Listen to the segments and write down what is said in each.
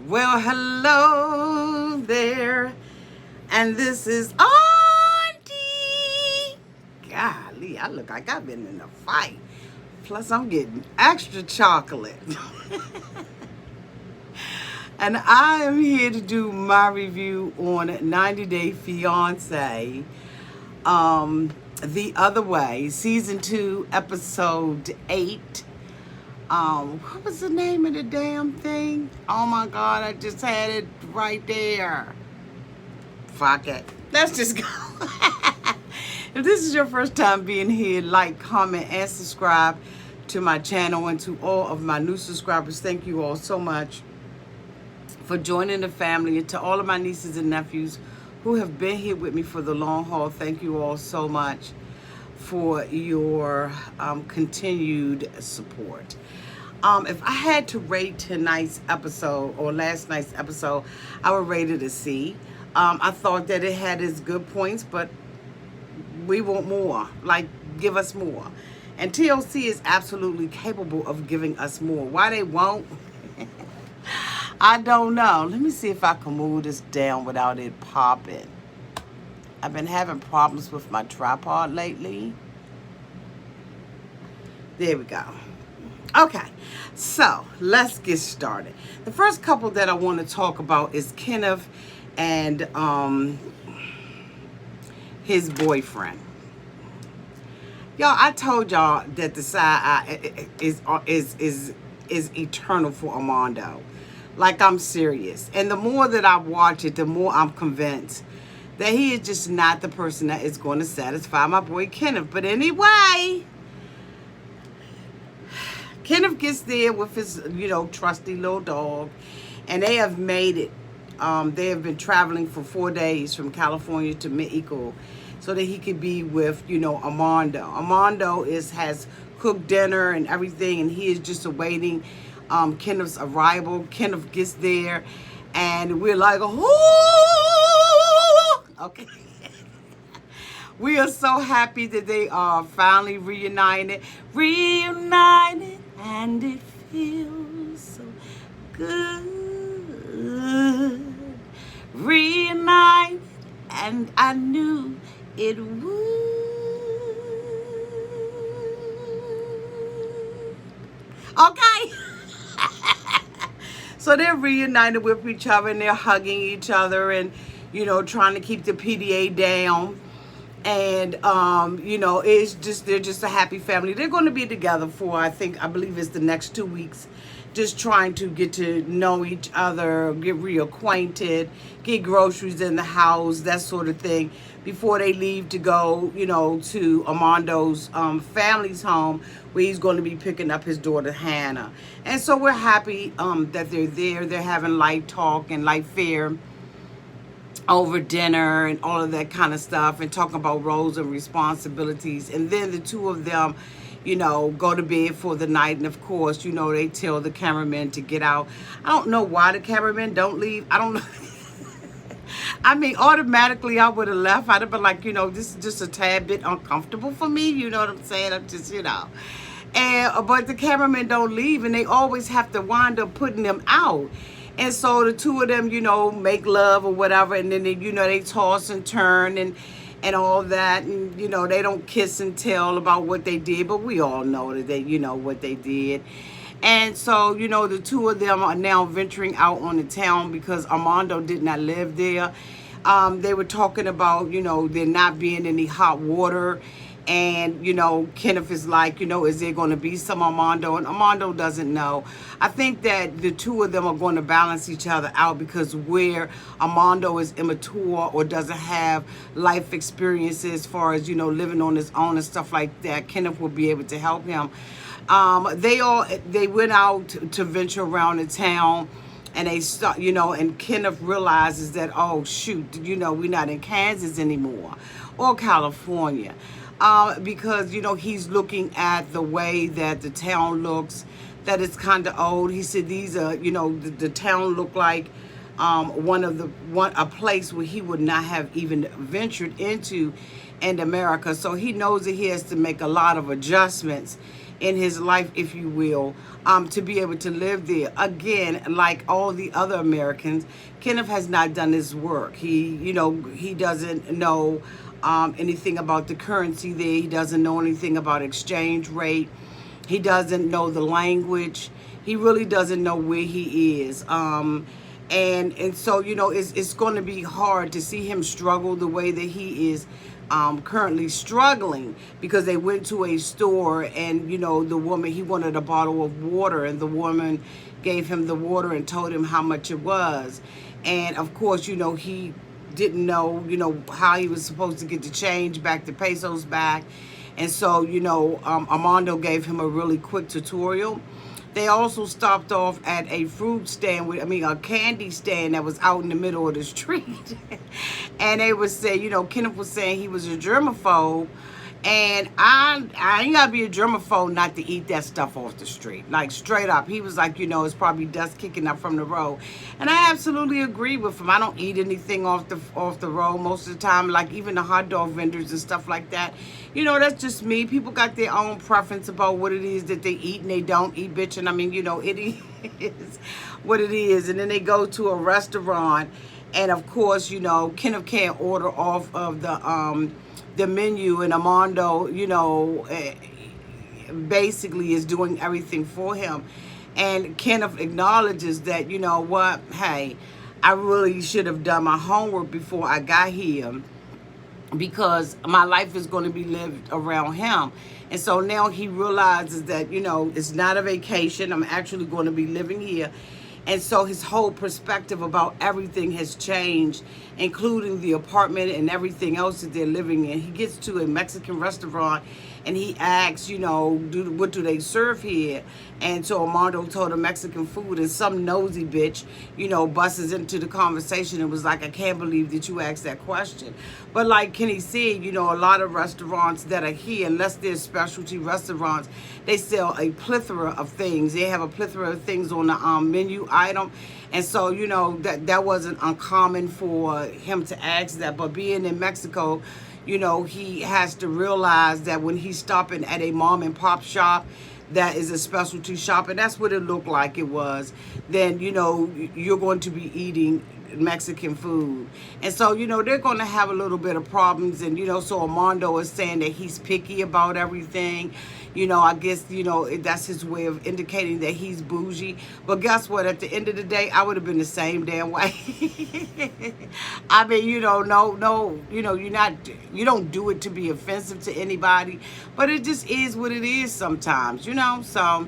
Well, hello there, and this is Auntie. Golly, I look like I've been in a fight. Plus, I'm getting extra chocolate. And I am here to do my review on 90 Day Fiance. The Other Way, Season 2, Episode 8. What was the name of the damn thing? Oh my God, I just had it right there. Fuck it. Let's just go. If this is your first time being here, like, comment, and subscribe to my channel. And to all of my new subscribers, thank you all so much for joining the family. And to all of my nieces and nephews who have been here with me for the long haul, thank you all so much for your continued support. If I had to rate tonight's episode or last night's episode, I would rate it a C. I thought that it had its good points, but we want more. Like, give us more. And TLC is absolutely capable of giving us more. Why they won't, I don't know. Let me see if I can move this down without it popping. I've been having problems with my tripod lately. There we go. Okay, so let's get started. The first couple that I want to talk about is Kenneth and his boyfriend. Y'all, I told y'all that the side eye is eternal for Armando. Like, I'm serious. And the more that I watch it, the more I'm convinced that he is just not the person that is going to satisfy my boy Kenneth. But anyway, Kenneth gets there with his, trusty little dog, and they have made it. They have been traveling for 4 days from California to Mexico so that he could be with, Armando. Armando has cooked dinner and everything, and he is just awaiting Kenneth's arrival. Kenneth gets there, and we're like, oh, okay. We are so happy that they are finally reunited, and it feels so good. Reunited, and I knew it would. Okay. So they're reunited with each other, and they're hugging each other, and trying to keep the PDA down. And they're just a happy family. They're going to be together for, I believe it's the next 2 weeks, just trying to get to know each other, get reacquainted, get groceries in the house, that sort of thing, before they leave to go, to Armando's family's home, where he's going to be picking up his daughter Hannah. And so we're happy that they're there. They're having light talk and light fare over dinner and all of that kind of stuff, and talking about roles and responsibilities. And then the two of them, go to bed for the night. And of course, they tell the cameramen to get out. I don't know why the cameramen don't leave. I don't know. I mean, automatically I would have left. I'd have been like, this is just a tad bit uncomfortable for me. You know what I'm saying? I'm just, And but the cameramen don't leave, and they always have to wind up putting them out. And so the two of them, make love or whatever, and then they toss and turn and all that, and they don't kiss and tell about what they did, but we all know that they, what they did. And so, the two of them are now venturing out on the town because Armando did not live there. They were talking about, there not being any hot water. And, Kenneth is like, is there going to be some Armando? And Armando doesn't know. I think that the two of them are going to balance each other out, because where Armando is immature or doesn't have life experiences as far as, living on his own and stuff like that, Kenneth will be able to help him. They went out to venture around the town. And they start, and Kenneth realizes that, oh, shoot, we're not in Kansas anymore or California. Because, he's looking at the way that the town looks, that it's kind of old. He said these are, the town looked like a place where he would not have even ventured into in America. So he knows that he has to make a lot of adjustments in his life, if you will, to be able to live there. Again, like all the other Americans, Kenneth has not done his work. He doesn't know anything about the currency there. He doesn't know anything about exchange rate. He doesn't know the language. He really doesn't know where he is. And so, it's going to be hard to see him struggle the way that he is currently struggling, because they went to a store and, the woman, he wanted a bottle of water, and the woman gave him the water and told him how much it was. And of course, he didn't know, how he was supposed to get the change back, the pesos back. And so, Armando gave him a really quick tutorial. They also stopped off at a fruit stand, a candy stand that was out in the middle of the street. And they would say, Kenneth was saying he was a germaphobe. And I ain't gotta be a germaphobe not to eat that stuff off the street. Like, straight up. He was like, it's probably dust kicking up from the road. And I absolutely agree with him. I don't eat anything off the road most of the time. Like, even the hot dog vendors and stuff like that. That's just me. People got their own preference about what it is that they eat and they don't eat, bitch. And it is what it is. And then they go to a restaurant, and of course, Kenneth can't order off of the menu, and Armando, basically is doing everything for him. And Kenneth acknowledges that, what, hey, I really should have done my homework before I got here, because my life is going to be lived around him. And so now he realizes that, it's not a vacation. I'm actually going to be living here. And so his whole perspective about everything has changed, including the apartment and everything else that they're living in. He gets to a Mexican restaurant and he asks, what do they serve here? And so Armando told him Mexican food, and some nosy bitch, busts into the conversation and was like, I can't believe that you asked that question. But like Kenny said, a lot of restaurants that are here, unless they're specialty restaurants, they sell a plethora of things. They have a plethora of things on the menu item. And so, that wasn't uncommon for him to ask that. But being in Mexico, he has to realize that when he's stopping at a mom and pop shop that is a specialty shop, and that's what it looked like it was, then, you're going to be eating Mexican food. And so, they're going to have a little bit of problems. And, so Armando is saying that he's picky about everything. I guess, that's his way of indicating that he's bougie. But guess what? At the end of the day, I would have been the same damn way. I mean, you don't do it to be offensive to anybody, but it just is what it is sometimes, so.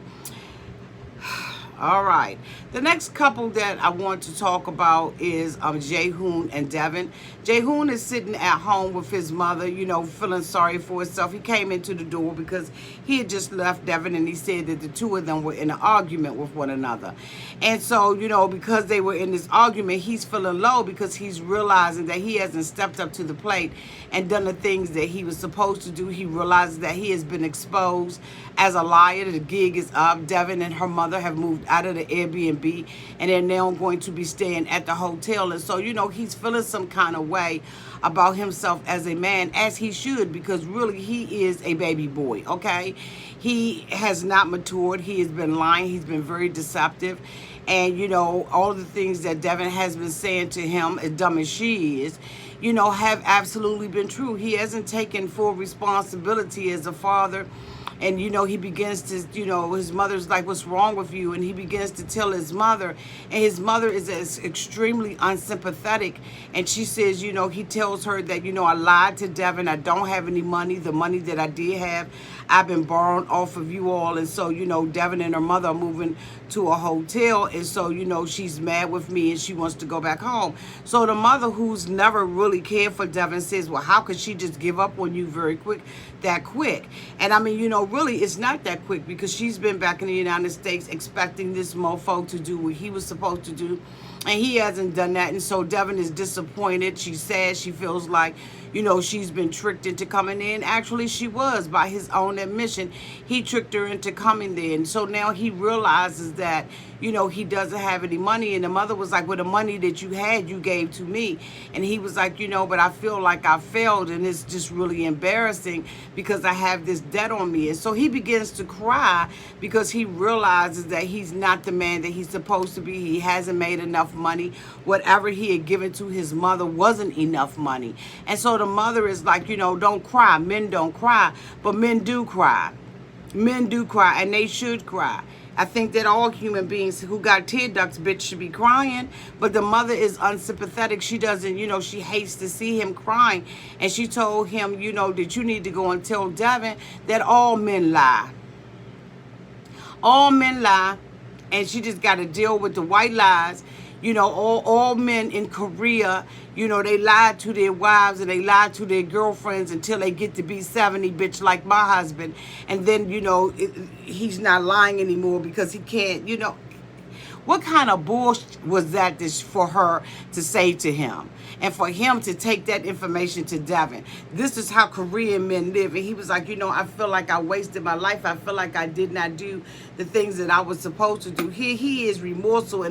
All right. The next couple that I want to talk about is Jhoon and Devin. Jhoon is sitting at home with his mother, feeling sorry for himself. He came into the door because he had just left Devin, and he said that the two of them were in an argument with one another. And so, because they were in this argument, he's feeling low because he's realizing that he hasn't stepped up to the plate and done the things that he was supposed to do. He realizes that he has been exposed as a liar. The gig is up. Devin and her mother have moved out of the Airbnb, and they're now going to be staying at the hotel. And so, he's feeling some kind of way about himself as a man, as he should, because really he is a baby boy, okay? He has not matured. He has been lying. He's been very deceptive. And, all the things that Devin has been saying to him, as dumb as she is, have absolutely been true. He hasn't taken full responsibility as a father. And, he begins to, his mother's like, what's wrong with you? And he begins to tell his mother. And his mother is extremely unsympathetic. And she says, he tells her that, I lied to Devin. I don't have any money. The money that I did have, I've been borrowing off of you all. And so, Devin and her mother are moving to a hotel. And so, she's mad with me and she wants to go back home. So the mother, who's never really cared for Devin, says, well, how could she just give up on you that quick? And I mean, really, it's not that quick, because she's been back in the United States expecting this mofo to do what he was supposed to do, and he hasn't done that. And so Devin is disappointed. She's sad. She feels like, she's been tricked into coming in. Actually, she was, by his own admission. He tricked her into coming there. And so now he realizes that, he doesn't have any money. And the mother was like, well, the money that you had, you gave to me. And he was like, but I feel like I failed, and it's just really embarrassing because I have this debt on me. And so he begins to cry because he realizes that he's not the man that he's supposed to be. He hasn't made enough money. Whatever he had given to his mother wasn't enough money. And so the mother is like, don't cry. Men don't cry, but men do cry. Men do cry, and they should cry. I think that all human beings who got tear ducts, bitch, should be crying. But the mother is unsympathetic. She doesn't, she hates to see him crying. And she told him, that you need to go and tell Devin that all men lie. All men lie. And she just got to deal with the white lies. All men in Korea, they lie to their wives and they lie to their girlfriends until they get to be 70, bitch, like my husband. And then, he's not lying anymore because he can't, What kind of bullshit was that for her to say to him? And for him to take that information to Devin. This is how Korean men live. And he was like, I feel like I wasted my life. I feel like I did not do the things that I was supposed to do. Here he is remorseful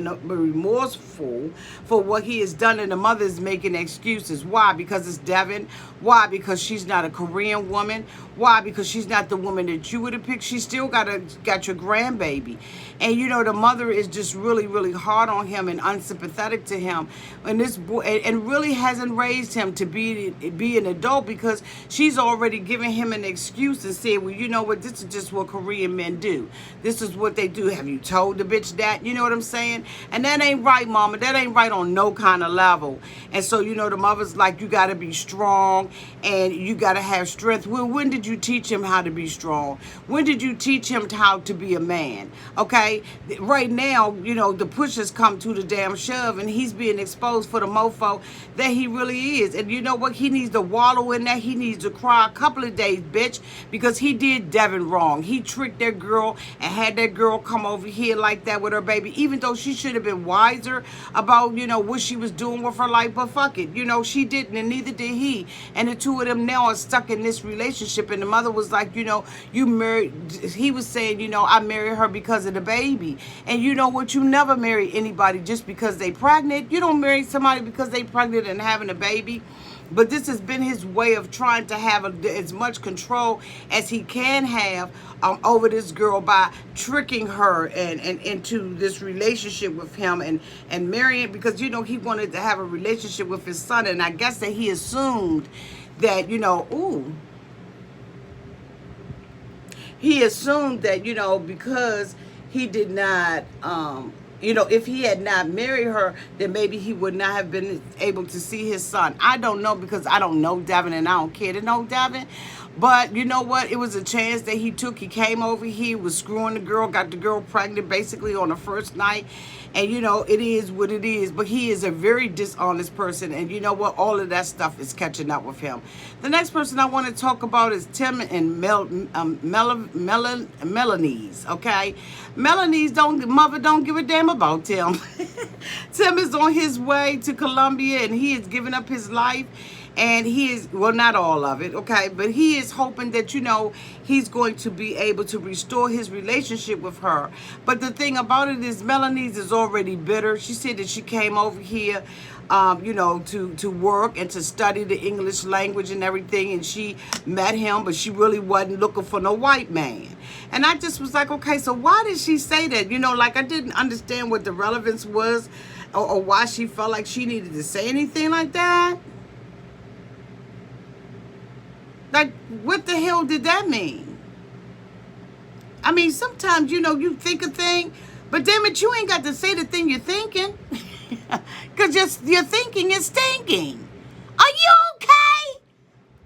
for what he has done. And the mother is making excuses. Why? Because it's Devin. Why? Because she's not a Korean woman. Why? Because she's not the woman that you would have picked. She still got your grandbaby. And, the mother is just really, really hard on him and unsympathetic to him. And this boy, and really hasn't raised him to be an adult because she's already given him an excuse and said, well, you know what, this is just what Korean men do. This is what they do. Have you told the bitch that? You know what I'm saying? And that ain't right, mama. That ain't right on no kind of level. And so, the mother's like, you got to be strong and you got to have strength. Well, when did you teach him how to be strong? When did you teach him how to be a man? Okay? Right now, the push has come to the damn shove and he's being exposed for the mofo that he really is. And you know what? He needs to wallow in that. He needs to cry a couple of days, bitch, because he did Devin wrong. He tricked that girl and had that girl come over here like that with her baby, even though she should have been wiser about, what she was doing with her life. But fuck it. She didn't and neither did he. And the two of them now are stuck in this relationship. And the mother was like, you married, he was saying, I married her because of the baby. And you know what? You never marry anybody just because they pregnant. You don't marry somebody because they pregnant and having a baby. But this has been his way of trying to have as much control as he can have over this girl by tricking her and into this relationship with him and marrying, because he wanted to have a relationship with his son. And I guess that he assumed that he assumed that because he did not if he had not married her, then maybe he would not have been able to see his son. I don't know, because I don't know Devin and I don't care to know Devin. But you know what? It was a chance that he took. He came over here, was screwing the girl, got the girl pregnant basically on the first night. And, it is what it is. But he is a very dishonest person. And you know what? All of that stuff is catching up with him. The next person I want to talk about is Tim and Melanie's, okay? Melanie's mother don't give a damn about Tim. Tim is on his way to Colombia and he is giving up his life. And he is, well, not all of it, okay? But he is hoping that, he's going to be able to restore his relationship with her. But the thing about it is Melanie's is already bitter. She said that she came over here, to work and to study the English language and everything. And she met him, but she really wasn't looking for no white man. And I just was like, okay, so why did she say that? I didn't understand what the relevance was or why she felt like she needed to say anything like that. Like, what the hell did that mean? I mean, sometimes, you think a thing, but damn it, you ain't got to say the thing you're thinking. Because your thinking is stinking. Are you okay?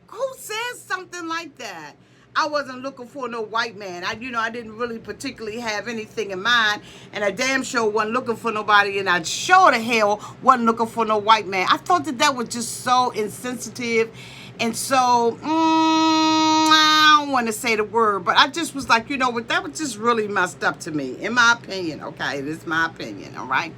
Who says something like that? I wasn't looking for no white man. I didn't really particularly have anything in mind. And I damn sure wasn't looking for nobody. And I sure the hell wasn't looking for no white man. I thought that was just so insensitive. And so, I don't want to say the word, but I just was like, what, that was just really messed up to me, in my opinion, okay? This is my opinion, all right?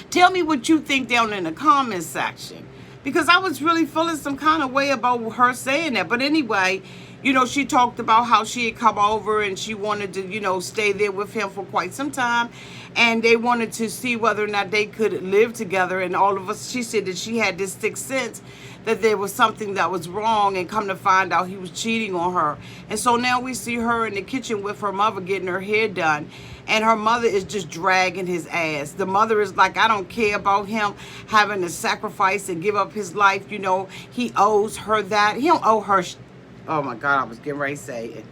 Tell me what you think down in the comments section, because I was really feeling some kind of way about her saying that. But anyway, She talked about how she had come over and she wanted to, stay there with him for quite some time. And they wanted to see whether or not they could live together. And all of us, she said that she had this sixth sense that there was something that was wrong, and come to find out he was cheating on her. And so now we see her in the kitchen with her mother getting her hair done, and her mother is just dragging his ass. The mother is like, I don't care about him having to sacrifice and give up his life. He owes her that. He don't owe her. Oh my God, I was getting ready to say it.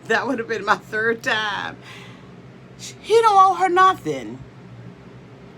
That would have been my third time. He don't owe her nothing.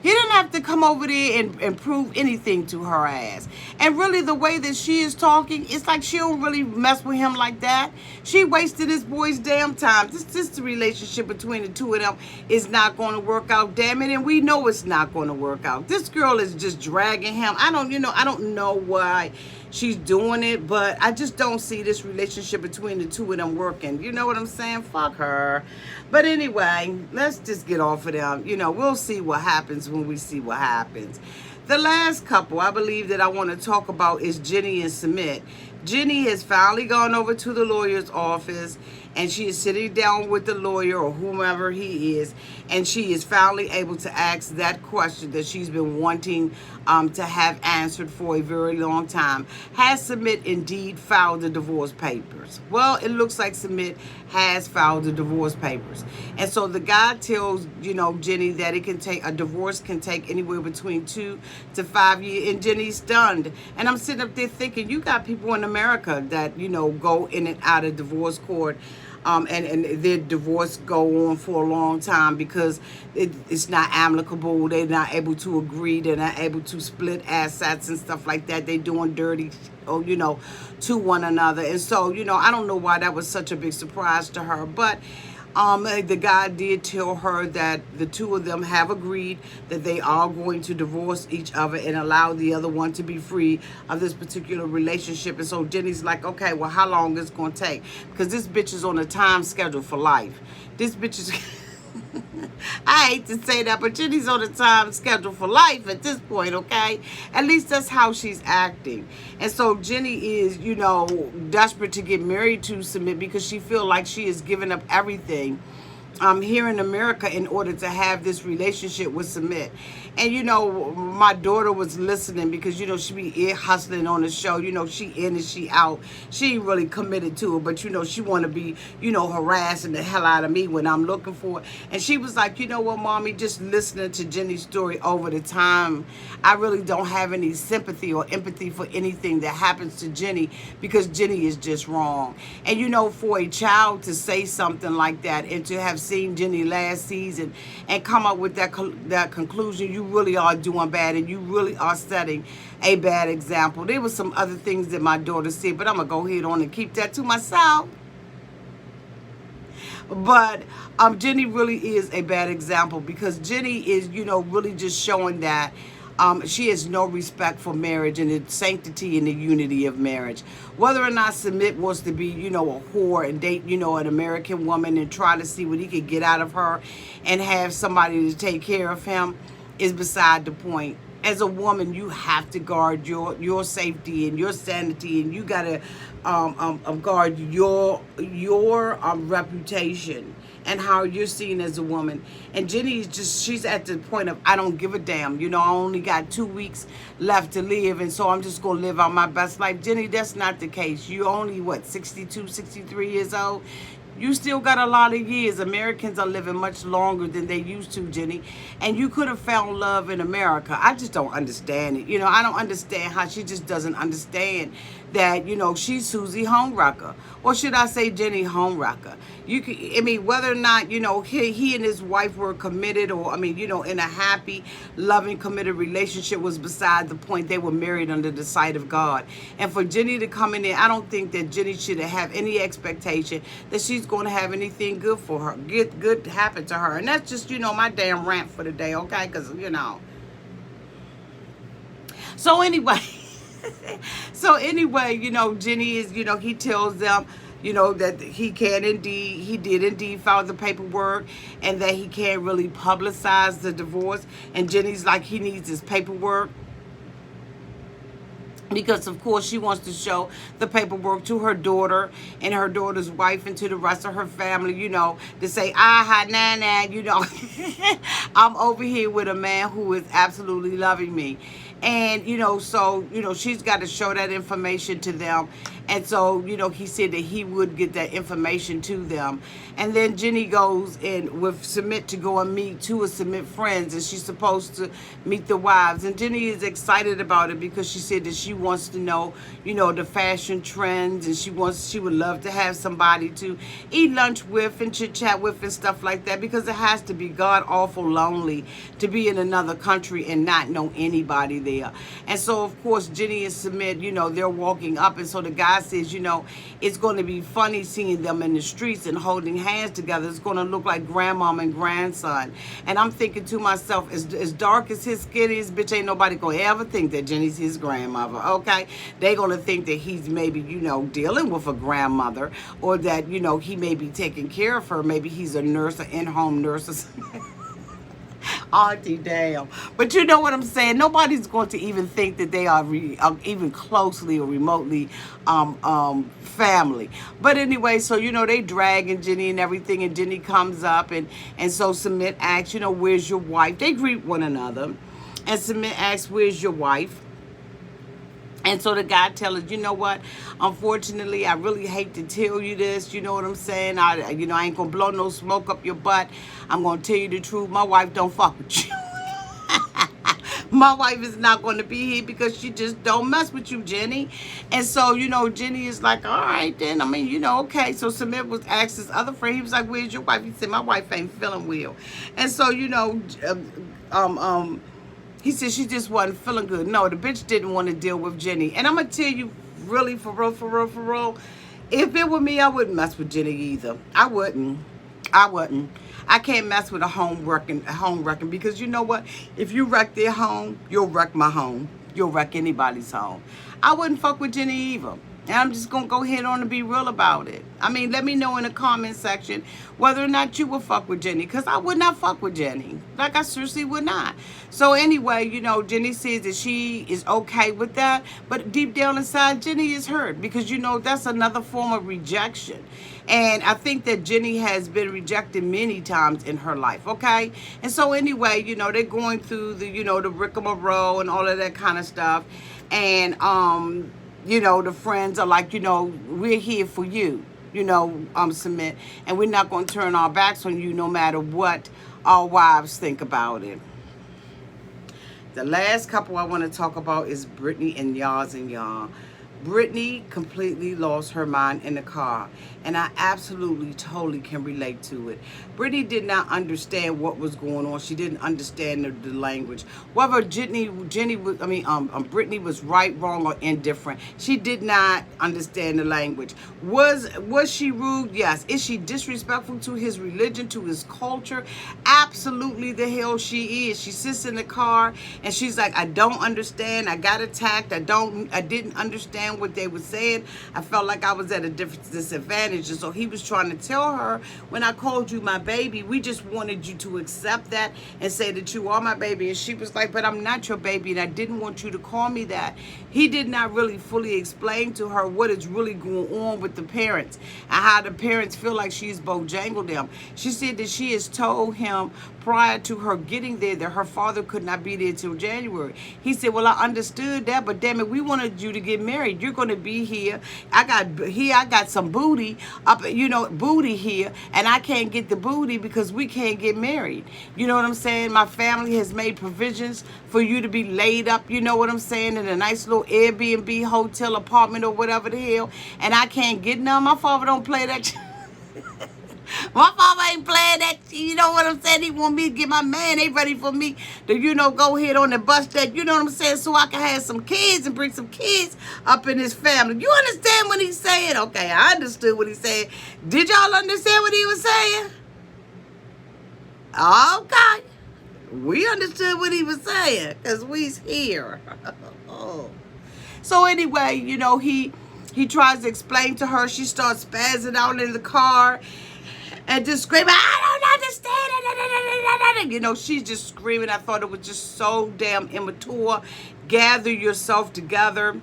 He didn't have to come over there and prove anything to her ass. And really, the way that she is talking, it's like she don't really mess with him like that. She wasted this boy's damn time. This relationship between the two of them is not going to work out, damn it. And we know it's not going to work out. This girl is just dragging him. I don't know why she's doing it, but I just don't see this relationship between the two of them working. You know what I'm saying? Fuck her. But anyway, let's just get off of them. We'll see what happens when we see what happens. The last couple I believe that I want to talk about is Jenny and Submit. Jenny has finally gone over to the lawyer's office, and she is sitting down with the lawyer or whomever he is, and she is finally able to ask that question that she's been wanting to have answered for a very long time. Has Submit indeed filed the divorce papers? Well, it looks like Submit has filed the divorce papers. And so the guy tells, Jenny that a divorce can take anywhere between 2 to 5 years, and Jenny's stunned. And I'm sitting up there thinking, you got people in America that, go in and out of divorce court, and their divorce go on for a long time because it's not amicable. They're not able to agree. They're not able to split assets and stuff like that. They're doing dirty, to one another. And so, I don't know why that was such a big surprise to her. But the guy did tell her that the two of them have agreed that they are going to divorce each other and allow the other one to be free of this particular relationship. And so Jenny's like, okay, well, how long is it going to take? Because this bitch is on a time schedule for life. This bitch is... I hate to say that, but Jenny's on a time schedule for life at this point, okay? At least that's how she's acting. And so Jenny is, desperate to get married to Submit because she feels like she is giving up everything here in America in order to have this relationship with Submit. And my daughter was listening because she be ear hustling on the show. She in and she out. She ain't really committed to it, but she want to be harassing the hell out of me when I'm looking for it. And she was like, you know what, Mommy, just listening to Jenny's story over the time, I really don't have any sympathy or empathy for anything that happens to Jenny because Jenny is just wrong. And for a child to say something like that and to have seen Jenny last season and come up with that conclusion, you really are doing bad and you really are setting a bad example. There were some other things that my daughter said, but I'm gonna go ahead on and keep that to myself. But Jenny really is a bad example because Jenny is really just showing that she has no respect for marriage and the sanctity and the unity of marriage. Whether or not Submit wants to be, a whore and date, an American woman and try to see what he could get out of her and have somebody to take care of him is beside the point. As a woman, you have to guard your safety and your sanity, and you gotta guard your reputation and how you're seen as a woman. And Jenny is she's at the point of, I don't give a damn. I only got 2 weeks left to live, and so I'm just going to live out my best life. Jenny, that's not the case. You only, 62, 63 years old? You still got a lot of years. Americans are living much longer than they used to, Jenny. And you could have found love in America. I just don't understand it. I don't understand how she just doesn't understand that, she's Susie Homewrecker. Or should I say Jenny Homewrecker? Whether or not, he and his wife were committed or, in a happy, loving, committed relationship was beside the point. They were married under the sight of God. And for Jenny to come in there, I don't think that Jenny should have any expectation that she's going to have anything good for her, good happen to her. And that's just, my damn rant for the day, okay? Because, So anyway, Jenny is, he tells them, that he did indeed file the paperwork and that he can't really publicize the divorce. And Jenny's like, he needs his paperwork. because of course she wants to show the paperwork to her daughter and her daughter's wife and to the rest of her family, to say, aha, nah, I'm over here with a man who is absolutely loving me. And, so, she's got to show that information to them. And so, he said that he would get that information to them. And then Jenny goes in with Submit to go and meet two of Submit friends. And she's supposed to meet the wives. And Jenny is excited about it because she said that she wants to know, the fashion trends. And she would love to have somebody to eat lunch with and chit-chat with and stuff like that. Because it has to be god-awful lonely to be in another country and not know anybody there. And so, of course, Jenny and Submit, they're walking up. And so the guy says, it's going to be funny seeing them in the streets and holding hands together. It's going to look like grandmom and grandson. And I'm thinking to myself, as dark as his skin is, bitch, ain't nobody going to ever think that Jenny's his grandmother, okay? They going to think that he's maybe, dealing with a grandmother, or that, he may be taking care of her. Maybe he's a nurse, an in-home nurse or something. Auntie, damn. But you know what I'm saying? Nobody's going to even think that they are even closely or remotely family. But anyway, so, they dragging Jenny and everything, and Jenny comes up, and so Submit asks, where's your wife? They greet one another, and Submit asks, where's your wife? And so the guy tells her, you know what? Unfortunately, I really hate to tell you this. You know what I'm saying? I ain't going to blow no smoke up your butt. I'm going to tell you the truth. My wife don't fuck with you. My wife is not going to be here because she just don't mess with you, Jenny. And so, Jenny is like, all right, then. I mean, okay. So Submit was asked his other friend. He was like, where's your wife? He said, my wife ain't feeling well. And so, he said she just wasn't feeling good. No, the bitch didn't want to deal with Jenny. And I'm going to tell you, really, for real, if it were me, I wouldn't mess with Jenny either. I wouldn't. I can't mess with a home wrecking because you know what? If you wreck their home, you'll wreck my home. You'll wreck anybody's home. I wouldn't fuck with Jenny either. And I'm just going to go ahead on and be real about it. I mean, let me know in the comment section whether or not you would fuck with Jenny. Because I would not fuck with Jenny. Like, I seriously would not. So anyway, Jenny says that she is okay with that. But deep down inside, Jenny is hurt. Because, that's another form of rejection. And I think that Jenny has been rejected many times in her life, okay? And so anyway, they're going through the, the rigmarole and all of that kind of stuff. And, the friends are like, we're here for you, Submit. And we're not going to turn our backs on you no matter what our wives think about it. The last couple I want to talk about is Brittany and y'all. Brittany completely lost her mind in the car, and I absolutely, totally can relate to it. Brittany did not understand what was going on. She didn't understand the language. Whether Brittany was right, wrong, or indifferent, she did not understand the language. Was she rude? Yes. Is she disrespectful to his religion, to his culture? Absolutely the hell she is. She sits in the car and she's like, I don't understand. I got attacked. I didn't understand what they were saying. I felt like I was at a disadvantage. And so he was trying to tell her, when I called you my baby, we just wanted you to accept that and say that you are my baby. And she was like, but I'm not your baby, and I didn't want you to call me that. He did not really fully explain to her what is really going on with the parents and how the parents feel like she's bojangled them. She said that she has told him prior to her getting there that her father could not be there till January. He said, well, I understood that, but damn it, we wanted you to get married. You're going to be here. I got some booty up, booty here, and I can't get the booty because we can't get married. You know what I'm saying? My family has made provisions for you to be laid up, you know what I'm saying, in a nice little Airbnb hotel apartment or whatever the hell, and I can't get none. My father don't play that. My father ain't playing that. You know what I'm saying? He want me to get my man. They ready for me to, go ahead on the bus that, you know what I'm saying, so I can have some kids and bring some kids up in his family. You understand what he's saying? Okay, I understood what he said. Did y'all understand what he was saying? Okay. We understood what he was saying because we's here. So anyway, he tries to explain to her. She starts spazzing out in the car and just screaming, I don't understand. She's just screaming. I thought it was just so damn immature. Gather yourself together.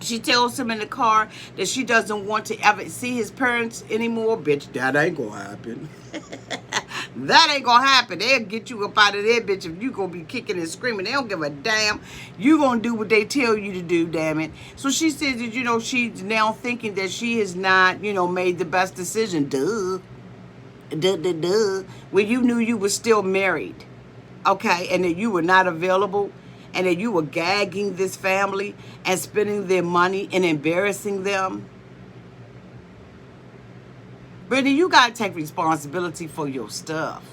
She tells him in the car that she doesn't want to ever see his parents anymore. Bitch, that ain't gonna happen. That ain't gonna happen. They'll get you up out of there, bitch, if you gonna be kicking and screaming. They don't give a damn. You gonna do what they tell you to do, damn it. So she says that, she's now thinking that she has not, made the best decision. Duh. Duh, duh, duh. When you knew you were still married, okay, and that you were not available, and that you were gagging this family and spending their money and embarrassing them. Brittany, you got to take responsibility for your stuff.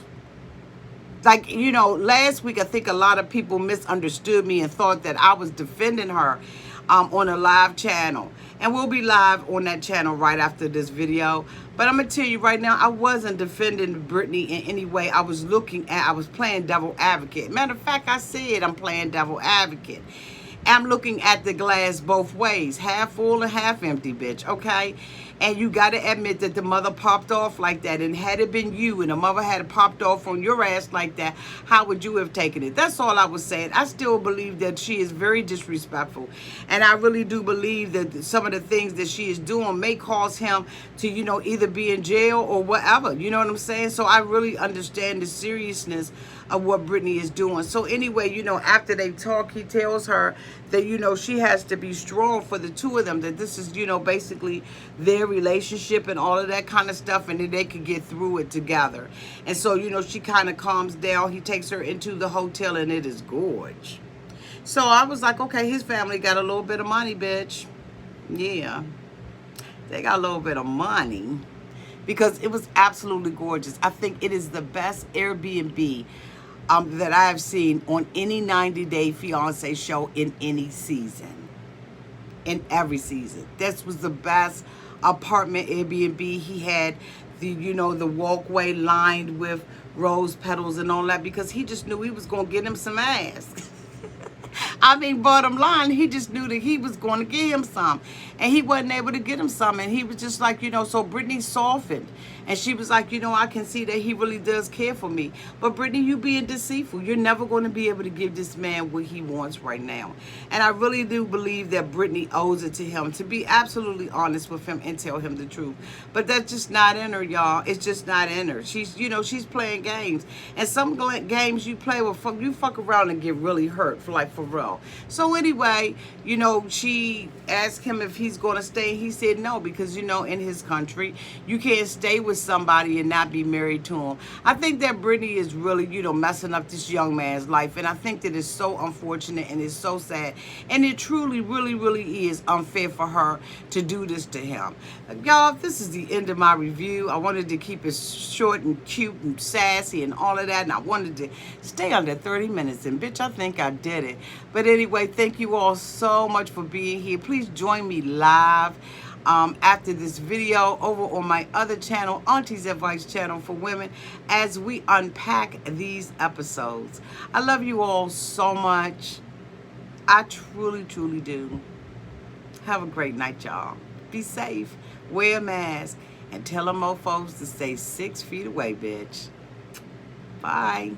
Like, last week I think a lot of people misunderstood me and thought that I was defending her on a live channel. And we'll be live on that channel right after this video. But I'm going to tell you right now, I wasn't defending Brittany in any way. I was playing devil advocate. Matter of fact, I said I'm playing devil advocate. I'm looking at the glass both ways, half full and half empty, bitch, okay? And you got to admit that the mother popped off like that. And had it been you and the mother had popped off on your ass like that, how would you have taken it? That's all I was saying. I still believe that she is very disrespectful. And I really do believe that some of the things that she is doing may cause him to, either be in jail or whatever. You know what I'm saying? So I really understand the seriousness of what Brittany is doing. So anyway, after they talk, he tells her that, she has to be strong for the two of them, that this is, basically their relationship and all of that kind of stuff, and that they could get through it together. And so, she kind of calms down. He takes her into the hotel, and it is gorge. So I was like, okay, his family got a little bit of money, bitch. Yeah. They got a little bit of money. Because it was absolutely gorgeous. I think it is the best Airbnb that I have seen on any 90-day Fiance show in any season. In every season. This was the best apartment Airbnb. He had the walkway lined with rose petals and all that, because he just knew he was going to get him some ass. I mean, bottom line, he just knew that he was going to get him some. And he wasn't able to get him some. And he was just like, so Brittany softened. And she was like, I can see that he really does care for me. But Brittany, you being deceitful. You're never going to be able to give this man what he wants right now. And I really do believe that Brittany owes it to him to be absolutely honest with him and tell him the truth. But that's just not in her, y'all. It's just not in her. She's, she's playing games. And some games you play with, you fuck around and get really hurt, for real. So anyway, she asked him if he's going to stay. He said no, because, in his country, you can't stay with somebody and not be married to him. I think that Brittany is really, messing up this young man's life. And I think that it's so unfortunate and it's so sad. And it truly, really, really is unfair for her to do this to him. Y'all, this is the end of my review. I wanted to keep it short and cute and sassy and all of that. And I wanted to stay under 30 minutes. And bitch, I think I did it. But anyway, thank you all so much for being here. Please join me live after this video over on my other channel, Auntie's Advice Channel for Women, as we unpack these episodes. I love you all so much. I truly, truly do. Have a great night, y'all. Be safe. Wear a mask. And tell them mofos to stay 6 feet away, bitch. Bye.